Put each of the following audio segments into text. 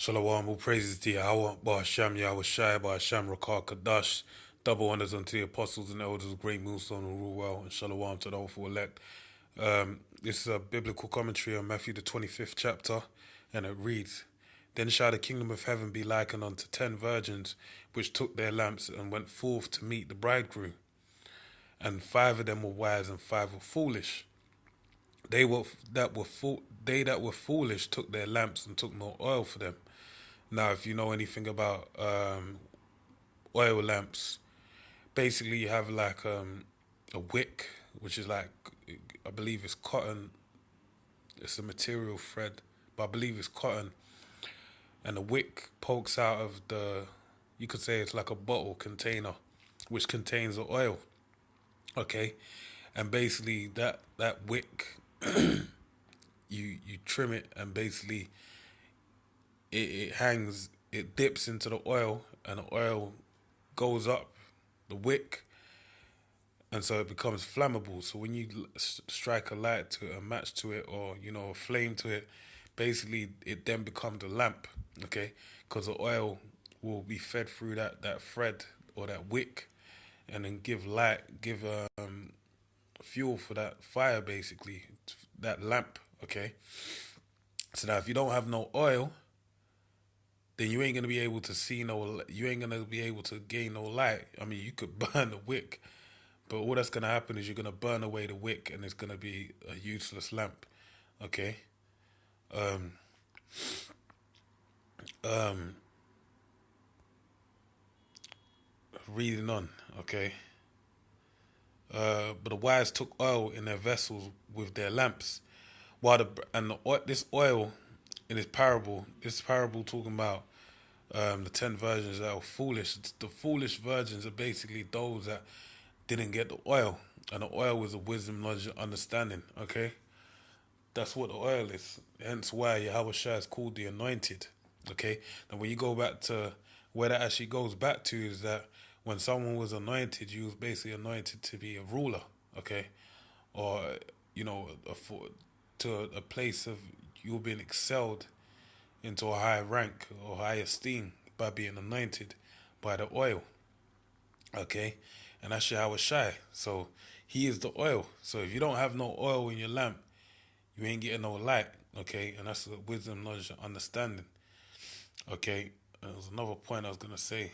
Shalom, all praises to Yahweh, Ba'asham Yahweh Shai, Ba'asham Rakar Kadash, double honors unto the apostles and elders of great millstone who rule well, and shalom to the hopeful elect. This is a biblical commentary on Matthew the 25th chapter, and it reads, Then shall the kingdom of heaven be likened unto 10 virgins, which took their lamps and went forth to meet the bridegroom. And 5 of them were wise and 5 were foolish. They that were foolish took their lamps and took no oil for them. Now, if you know anything about oil lamps, basically you have like a wick, which is like, I believe it's cotton. It's a material thread, but I believe it's cotton. And the wick pokes out of you could say it's like a bottle container, which contains the oil. Okay, and basically that wick, you trim it, and basically it hangs, it dips into the oil, and the oil goes up the wick, and so it becomes flammable. So when you strike a light to it, a match to it, or a flame to it, basically it then becomes a lamp. Okay, because the oil will be fed through that thread or that wick, and then give light, give fuel for that fire, basically that lamp. Okay, so now if you don't have no oil, then you ain't gonna be able to see no. You ain't gonna be able to gain no light. I mean, you could burn the wick, but all that's gonna happen is you're gonna burn away the wick, and it's gonna be a useless lamp. Okay. Um. Um. Reading on. Okay. But the wise took oil in their vessels with their lamps, while this oil in this parable talking about the 10 virgins that were foolish. The foolish virgins are basically those that didn't get the oil, and the oil was the wisdom, knowledge, and understanding. Okay, that's what the oil is. Hence why Yahweh Shai is called the anointed. Okay, and when you go back to where that actually goes back to is that when someone was anointed, you was basically anointed to be a ruler. Okay, or to a place of you being excelled into a high rank or high esteem by being anointed by the oil. Okay, and that's Yahweh Shai. So he is the oil. So if you don't have no oil in your lamp, you ain't getting no light. Okay, and that's the wisdom, knowledge, and understanding. Okay, and there's another point I was gonna say.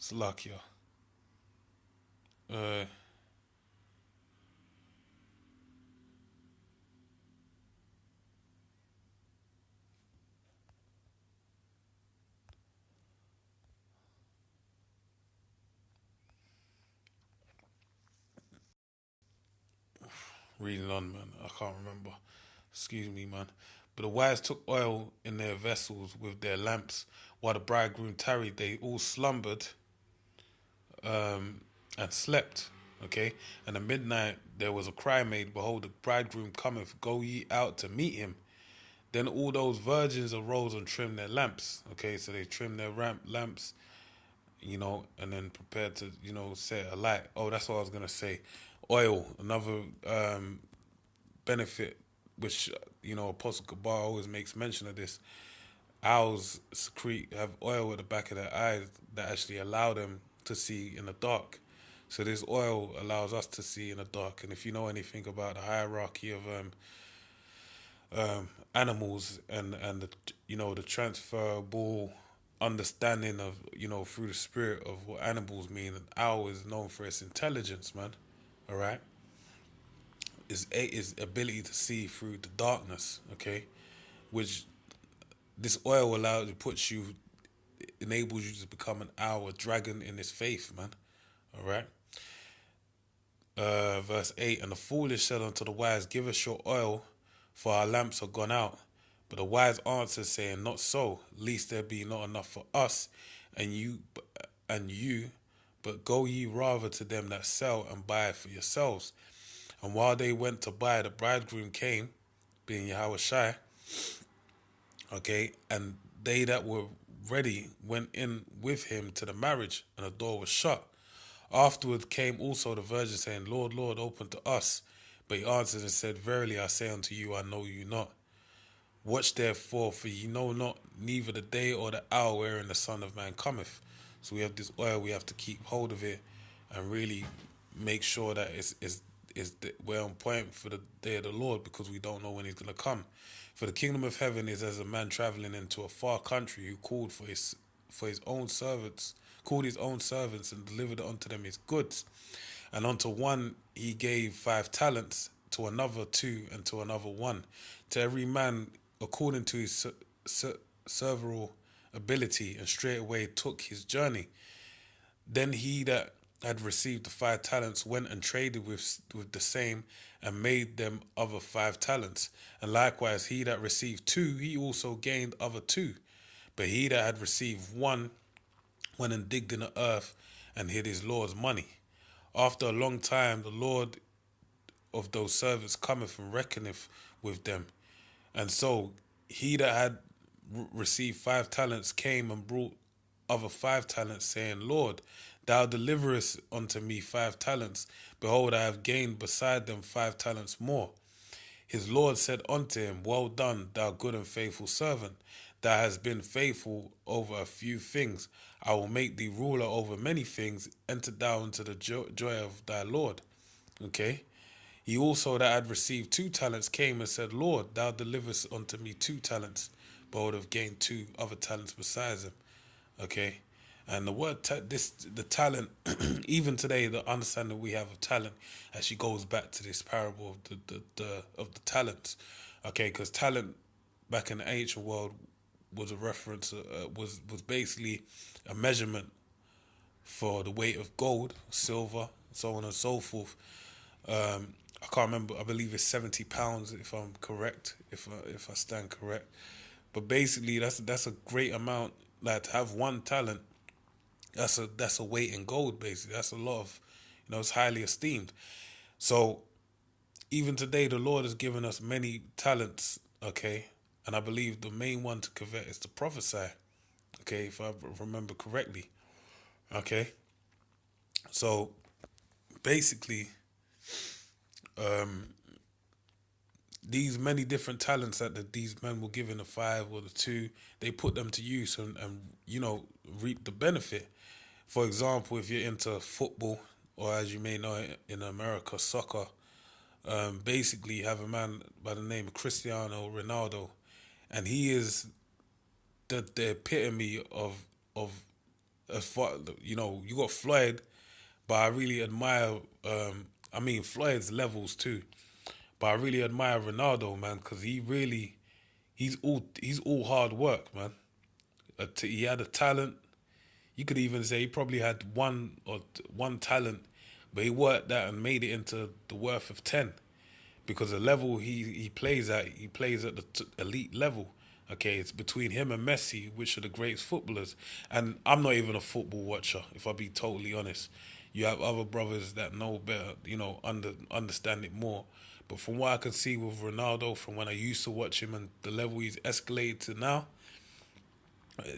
Salakia. Uh, Reading on, man. I can't remember. Excuse me, man. But the wise took oil in their vessels with their lamps, while the bridegroom tarried. They all slumbered and slept. Okay, and at midnight there was a cry made, Behold, the bridegroom cometh, go ye out to meet him. Then all those virgins arose and trimmed their lamps. Okay, so they trimmed their lamps, and then prepared to, set a light. Oh, that's what I was gonna say. Oil, another benefit, which Apostle Kabar always makes mention of this. Owls have oil at the back of their eyes that actually allow them to see in the dark. So this oil allows us to see in the dark. And if you know anything about the hierarchy of animals and the transferable understanding of through the spirit of what animals mean, an owl is known for its intelligence, man. All right, is ability to see through the darkness. Okay, which this oil enables you to become an owl, a dragon in this faith, man. All right. Verse 8, and the foolish said unto the wise, Give us your oil, for our lamps are gone out. But the wise answered, saying, Not so, lest there be not enough for us and you, but go ye rather to them that sell and buy for yourselves. And while they went to buy, the bridegroom came, being Yahweh Shai. Okay, and they that were ready went in with him to the marriage, and the door was shut. Afterward came also the virgin, saying, Lord, Lord, open to us. But he answered and said, Verily I say unto you, I know you not. Watch therefore, for ye know not neither the day or the hour wherein the Son of Man cometh. So we have this oil, we have to keep hold of it and really make sure that we're on point for the day of the Lord, because we don't know when he's going to come. For the kingdom of heaven is as a man traveling into a far country, who for his own servants, called his own servants, and delivered unto them his goods. And unto one he gave 5 talents, to another 2, and to another 1, to every man according to his several ability, and straightway took his journey. Then he that had received the 5 talents went and traded with the same, and made them other 5 talents. And likewise he that received 2, he also gained other 2. But he that had received 1 went and digged in the earth, and hid his Lord's money. After a long time the Lord of those servants cometh and reckoneth with them. And so he that had received 5 talents came and brought other 5 talents, saying, Lord, thou deliverest unto me 5 talents. Behold, I have gained beside them 5 talents more. His Lord said unto him, Well done, thou good and faithful servant. Thou hast been faithful over a few things. I will make thee ruler over many things. Enter thou into the joy of thy Lord. Okay. He also that had received 2 talents came and said, Lord, thou deliverest unto me 2 talents. But I have gained 2 other talents besides them. Okay. And the word the talent, even today, the understanding we have of talent actually goes back to this parable of the talents. Okay, because talent back in the ancient world was a reference, was basically a measurement for the weight of gold, silver, so on and so forth. I can't remember. I believe it's 70 pounds, if I'm correct, if I stand correct. But basically, that's a great amount. Like, to have 1 talent, that's a weight in gold. Basically, that's a lot of, it's highly esteemed. So even today, the Lord has given us many talents. Okay, and I believe the main one to covet is to prophesy. Okay, if I remember correctly. Okay, so basically, these many different talents that these men were given, the 5 or the 2, they put them to use, and reap the benefit. For example, if you're into football, or as you may know it in America, soccer, basically you have a man by the name of Cristiano Ronaldo, and he is the epitome of you got Floyd, but I really admire. Floyd's levels too, but I really admire Ronaldo, man, because he's all hard work, man. He had a talent. You could even say he probably had one talent, but he worked that and made it into the worth of 10, because the level he plays at, he plays at the elite level. Okay, it's between him and Messi, which are the greatest footballers. And I'm not even a football watcher, if I be totally honest. You have other brothers that know better, understand it more. But from what I can see with Ronaldo, from when I used to watch him and the level he's escalated to now,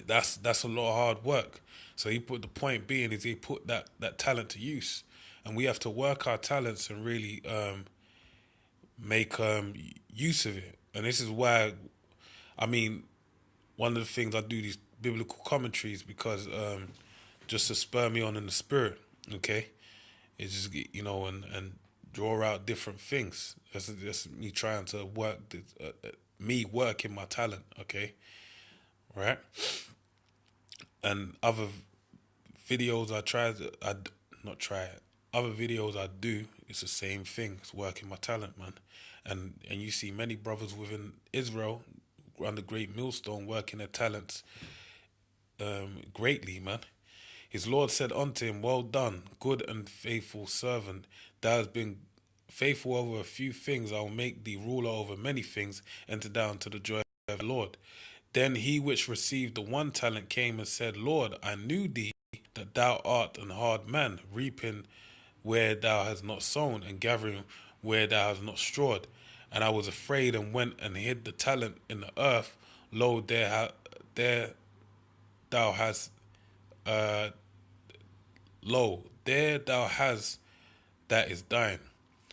that's a lot of hard work. So the point being is he put that talent to use, and we have to work our talents and really make use of it. And this is why, I mean, one of the things I do these biblical commentaries, because just to spur me on in the spirit. Okay, it's just and draw out different things. That's me trying to work me working my talent. Okay, right. And other videos not try it. Other videos I do, it's the same thing. It's working my talent, man. And you see many brothers within Israel under Great Millstone working their talents greatly, man. His Lord said unto him, Well done, good and faithful servant. Thou hast been faithful over a few things. I will make thee ruler over many things. Enter down to the joy of the Lord. Then he which received the 1 talent came and said, Lord, I knew thee that thou art an hard man, reaping where thou hast not sown, and gathering where thou hast not strawed. And I was afraid, and went and hid the talent in the earth. Lo, there thou hast, uh, there thou hast that is thine.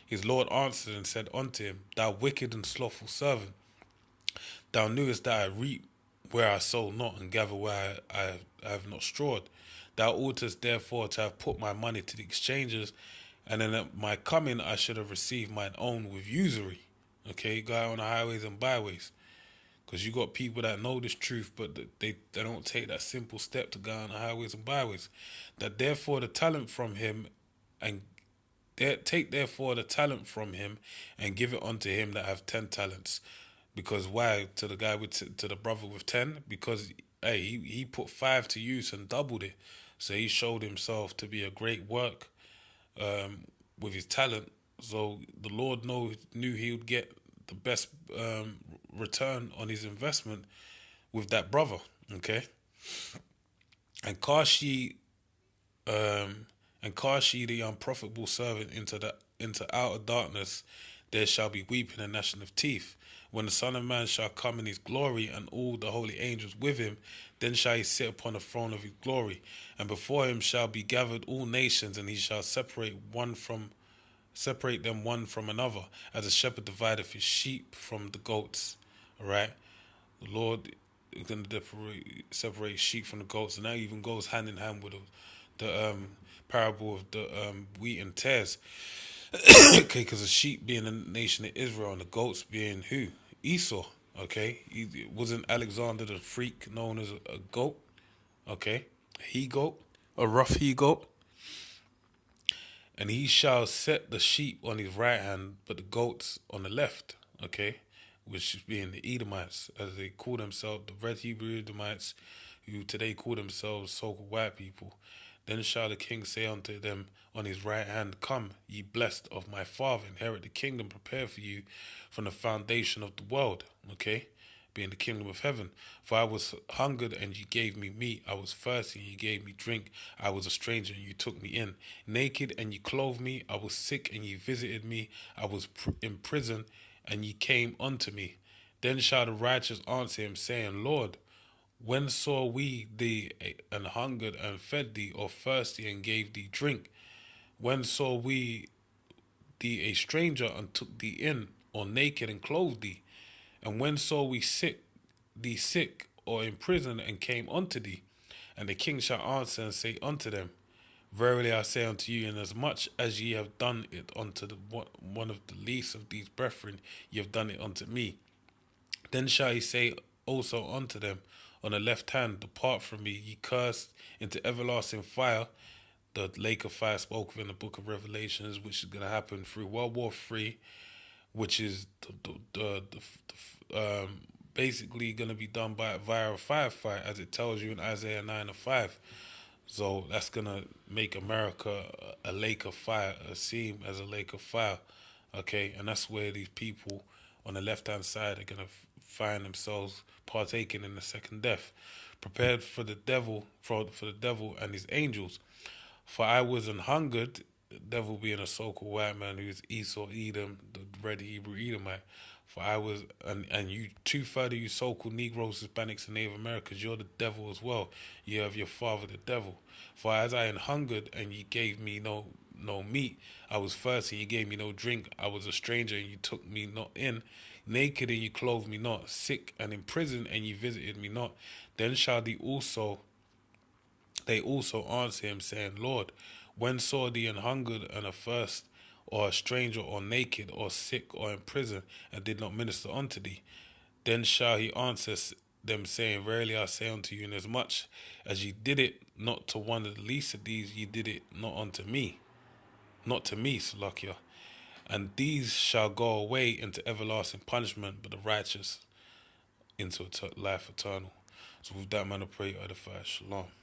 His Lord answered and said unto him, Thou wicked and slothful servant, Thou knewest that I reap where I sow not, and gather where I have not strawed. Thou oughtest therefore to have put my money to the exchangers, and then at my coming I should have received mine own with usury. Okay, go out on the highways and byways. Because you got people that know this truth, but they don't take that simple step to go on the highways and byways. That therefore the talent from him, and take therefore the talent from him, and give it unto him that have 10 talents. Because why? To the guy to the brother with 10, because hey, he put 5 to use and doubled it. So he showed himself to be a great work with his talent. So the Lord knew he would get the best return on his investment with that brother. Okay, and cast ye the unprofitable servant into outer darkness. There shall be weeping and gnashing of teeth. When the Son of Man shall come in his glory, and all the holy angels with him, then shall he sit upon the throne of his glory, and before him shall be gathered all nations, and he shall separate them one from another, as a shepherd divideth his sheep from the goats. All right, the Lord is going to separate sheep from the goats, and that even goes hand in hand with the parable of the wheat and tares. Okay, because the sheep being the nation of Israel and the goats being who? Esau. Okay, wasn't Alexander the freak known as a goat? Okay, a he goat, a rough he goat. And he shall set the sheep on his right hand, but the goats on the left. Okay, which being the Edomites, as they call themselves, the red Hebrew Edomites, who today call themselves so-called white people. Then shall the king say unto them on his right hand, Come, ye blessed of my father, inherit the kingdom prepared for you from the foundation of the world. Okay, being the kingdom of heaven. For I was hungered, and ye gave me meat. I was thirsty, and ye gave me drink. I was a stranger, and you took me in. Naked, and ye clothed me. I was sick, and ye visited me. I was in prison, and ye came unto me. Then shall the righteous answer him, saying, Lord, when saw we thee and hungered and fed thee, or thirsty and gave thee drink? When saw we thee a stranger and took thee in, or naked and clothed thee? And when saw we thee sick, or in prison, and came unto thee? And the king shall answer and say unto them, Verily I say unto you, inasmuch as ye have done it unto one of the least of these brethren, ye have done it unto me. Then shall he say also unto them on the left hand, Depart from me, ye cursed, into everlasting fire, the lake of fire spoke of in the book of Revelations, which is going to happen through World War III, which is basically going to be done via a firefight, as it tells you in Isaiah 9:5. So that's going to make America a lake of fire, seem as a lake of fire. Okay, and that's where these people on the left-hand side are going to find themselves partaking in the second death, prepared for the devil, for the devil and his angels. For I was an hungered, the devil being a so-called white man who is Esau, Edom, the red Hebrew Edomite. For I was, and you two-thirds of you so-called Negroes, Hispanics, and Native Americans, you're the devil as well. You have your father, the devil. For as I am hungered, and ye gave me no meat, I was thirsty, and you gave me no drink. I was a stranger, and you took me not in. Naked, and you clothed me not. Sick and in prison, and you visited me not. Then shall they also answer him, saying, Lord, when saw thee an hungered and athirst, or a stranger, or naked, or sick, or in prison, and did not minister unto thee? Then shall he answer them, saying, Verily I say unto you, inasmuch as ye did it not to one of the least of these, ye did it not unto me. Not to me, Salakia. And these shall go away into everlasting punishment, but the righteous into life eternal. So with that, man, I pray you edify. Shalom.